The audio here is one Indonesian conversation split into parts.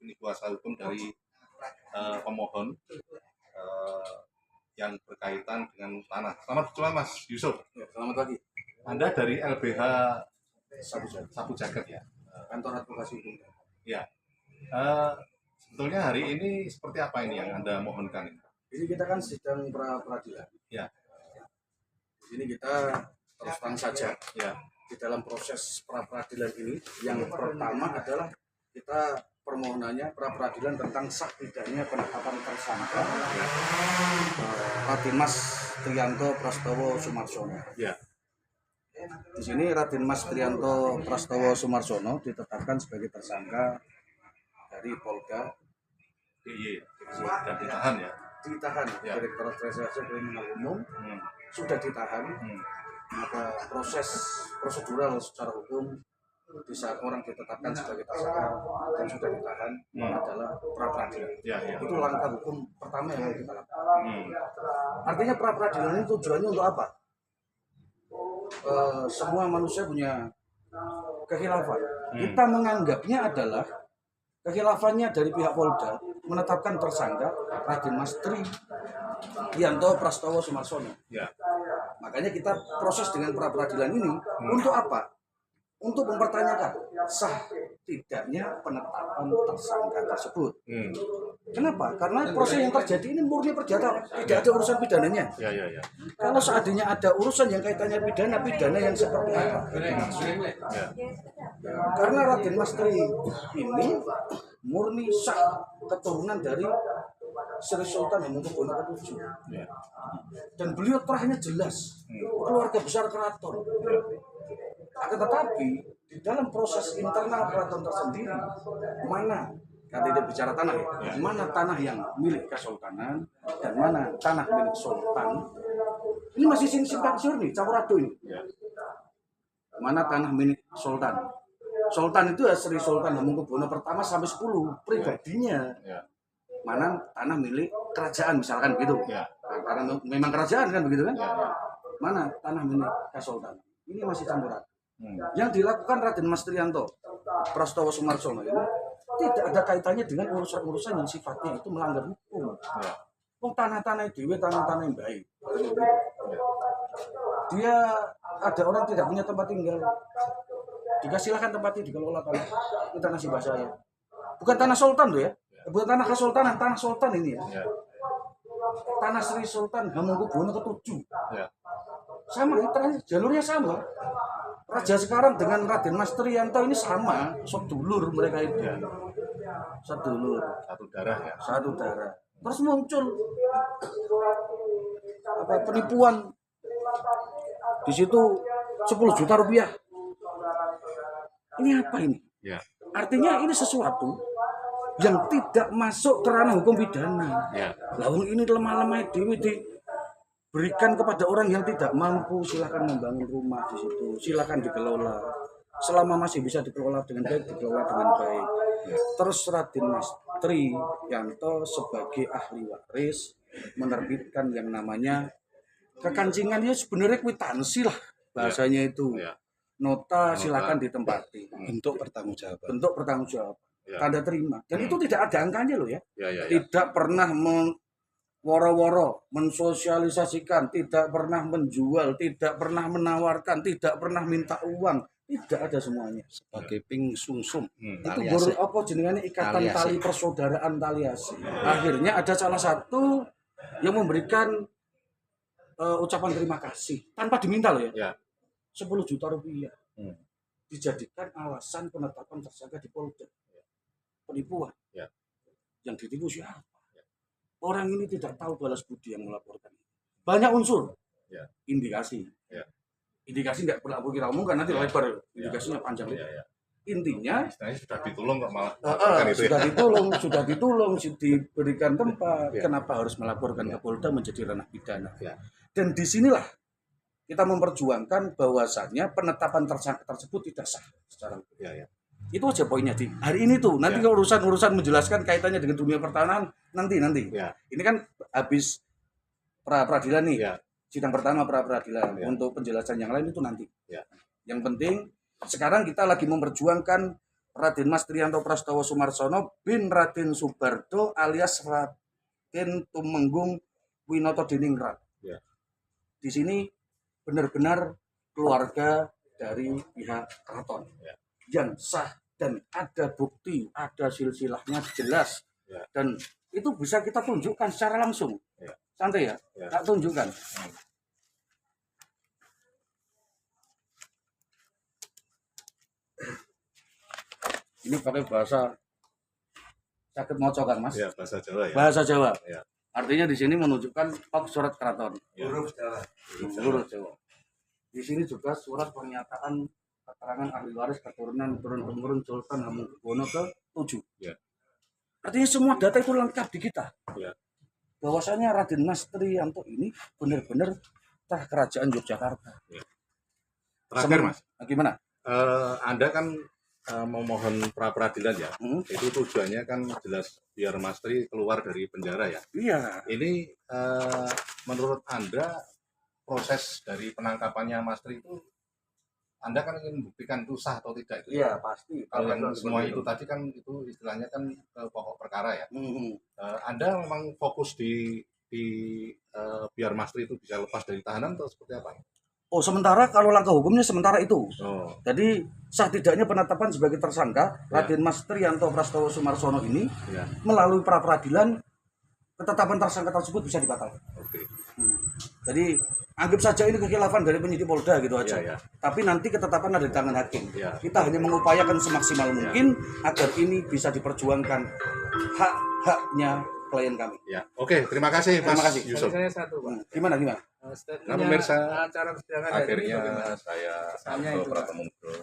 ini kuasa hukum dari pemohon yang berkaitan dengan tanah. Selamat berjuang Mas Yusuf. Ya, selamat pagi. Anda dari LBH Sapu Jagat ya? Kantor Advokasi Hukum. Ya. Sebetulnya hari ini seperti apa ini yang Anda mohonkan? Ini kita kan sidang pra-peradilan. Ya. Di sini kita terus terang saja. Ya. Di dalam proses pra-peradilan ini, yang pertama adalah kita permohonannya pra-peradilan tentang sah tidaknya penetapan tersangka Raden Mas Triyanto Prastowo Sumarsono. Ya. Di sini Raden Mas Triyanto Prastowo Sumarsono ditetapkan sebagai tersangka dari Polda DIY dan ditahan ya? Ditahan Ya. Direktorat Reserse Kriminal Umum sudah ditahan. Maka proses prosedural secara hukum di saat orang ditetapkan sebagai tersangka dan sudah ditahan adalah pra-peradilan. Ya, ya. Itu langkah hukum pertama yang kita lakukan. Artinya pra-peradilan ini tujuannya untuk apa? Semua manusia punya kekhilafan. Kita menganggapnya adalah kekhilafannya dari pihak Polda menetapkan tersangka Raden Mas Triyanto Prastowo Sumarsono. Ya. Makanya kita proses dengan pra-peradilan ini untuk apa? Untuk mempertanyakan sah tidaknya penetapan tersangka tersebut. Kenapa? Karena proses yang terjadi ini murni perdata, tidak ada urusan pidananya. Ya. Kalau seandainya ada urusan yang kaitannya pidana yang seperti apa? Ya. Karena Raden Mas Tri ini murni sah keturunan dari Sri Sultan Hamengkubuwono ke-7. Ya. Dan beliau terahnya jelas keluarga besar keraton. Akan tetapi di dalam proses internal keraton tersendiri, mana kan tidak bicara tanah ya, mana tanah yang milik kesultanan dan mana tanah milik sultan, ini masih simpang siur nih, campur aduk ini. Mana tanah milik sultan? Sultan itu ya Sri Sultan Hamengkubuwono pertama sampai 10 pribadinya. Mana tanah milik kerajaan misalkan begitu. Karena memang kerajaan kan begitu kan? Mana tanah milik kesultanan? Ini masih campur aduk. Yang dilakukan Raden Mas Triyanto Prastowo Sumarsono ini tidak ada kaitannya dengan urusan-urusan yang sifatnya itu melanggar hukum. Tanah-tanah itu tanah-tanah yang baik. Dia ada orang tidak punya tempat tinggal, silakan tempatnya dikelola tanah. Itu tanah Simbah saya. Bukan tanah sultan tuh ya. Bukan tanah kesultanan, tanah sultan ini ya. Tanah Sri Sultan Hamengkubuwono ke-7. Sama, jalurnya sama. Raja sekarang dengan Raden Mas Triyanto ini sama, sedulur mereka itu. Sedulur. Satu darah ya? Satu darah. Terus muncul penipuan. Di situ 10 juta rupiah. Ini apa ini? Ya. Artinya ini sesuatu yang tidak masuk ke ranah hukum pidana. Lawang ini lemah-lemah diberikan kepada orang yang tidak mampu, silakan membangun rumah di situ, silakan dikelola. Selama masih bisa dikelola dengan baik, dikelola dengan baik. Terus Raden Mas Triyanto sebagai ahli waris menerbitkan yang namanya kekancingannya sebenarnya kwitansi lah bahasanya itu. Nota silakan ditempati. Bentuk pertanggungjawaban. Tanda terima. Dan itu tidak ada angkanya loh ya. Tidak pernah woro-woro mensosialisasikan, tidak pernah menjual, tidak pernah menawarkan, tidak pernah minta uang, tidak ada semuanya. Sebagai ping sumsum. Itu baru apa jenengannya ikatan tali persaudaraan taliasi. Akhirnya ada salah satu yang memberikan ucapan terima kasih tanpa diminta loh ya. 10 juta rupiah. Dijadikan alasan penetapan tersangka di Polda. Penipuan. Yang ditipu siapa? Orang ini tidak tahu balas budi yang melaporkan. Banyak unsur. Indikasi. Indikasi nggak perlu kita omongkan, nanti lebar. Indikasinya panjang. Intinya sudah ditolong kok malah sudah ditolong, diberikan tempat. Kenapa harus melaporkan ke Polda menjadi ranah pidana? Dan disinilah kita memperjuangkan bahwasannya penetapan tersangka tersebut tidak sah secara hukum. Itu aja poinnya di hari ini tuh. Nanti kalau urusan menjelaskan kaitannya dengan dunia pertanahan nanti. Ini kan habis pra-peradilan nih. Sidang pertama pra-peradilan. Untuk penjelasan yang lain itu nanti. Yang penting sekarang kita lagi memperjuangkan Raden Mas Triyanto Prastowo Sumarsono bin Raden Subardo alias Raden Tumenggung Winoto Diningrat. Ya. Di sini benar-benar keluarga dari pihak keraton Ya. yang sah dan ada bukti, ada silsilahnya jelas, Ya. dan itu bisa kita tunjukkan secara langsung. Ya. Santai ya, Ya. tak tunjukkan. Ini pakai bahasa sakit moco kan mas? Ya, bahasa Jawa ya. Bahasa Jawa. Ya. Artinya di sini menunjukkan surat keraton. Ya. Huruf Jawa. Huruf Jawa. Di sini juga surat pernyataan keterangan ahli waris keturunan turun-temurun Sultan Hamengkubuwono ke-7. Ya. Artinya semua data itu lengkap di kita. Ya. Bahwasanya Raden Mas Triyanto ini benar-benar tah kerajaan Yogyakarta. Terakhir Mas, Gimana? Anda kan memohon pra peradilan ya. Hmm? Itu tujuannya kan jelas biar Mas Tri keluar dari penjara ya. Iya. Ini menurut Anda proses dari penangkapannya Mas Tri itu Anda kan ingin membuktikan itu sah atau tidak itu. Iya pasti. Kalau yang semua itu tadi kan itu istilahnya kan pokok perkara ya. Anda memang fokus di biar Mas Tri itu bisa lepas dari tahanan atau seperti apa? Oh sementara kalau langkah hukumnya sementara itu. Oh, Jadi sah tidaknya penetapan sebagai tersangka Ya. Raden Mas Triyanto Prastowo Sumarsono ini ya. melalui pra peradilan ketetapan tersangka tersebut bisa dibatalkan. Oke. Jadi anggap saja ini kekhilafan dari penyidik Polda gitu aja. Ya, ya. Tapi nanti ketetapan ada di tangan hakim. Ya. Kita hanya mengupayakan semaksimal mungkin agar ini bisa diperjuangkan hak-haknya klien kami. Ya. Oke, terima kasih Mas Terima kasih. Yusuf. Saya satu, Pak. Gimana gimana? Nah, Statementnya pemirsa, acara persidangan hari ini Akhirnya bagaimana? saya Hanya Santo itu, Pak. Pratomungkro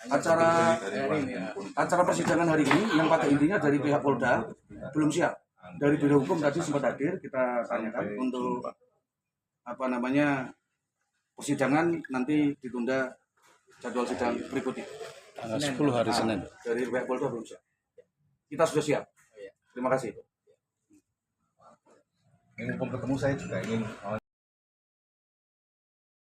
Acara dari hari ini, Wahyu. acara persidangan hari ini yang pada intinya dari pihak Polda belum siap. Dari Biro Hukum tadi sempat hadir, kita tanyakan Sampai untuk jumpa. apa namanya persidangan nanti ditunda jadwal sidang berikutnya. Tanggal 10 hari Senin. Dari pihak Polda belum siap. Kita sudah siap. Terima kasih. Ini mumpung ketemu saya juga ingin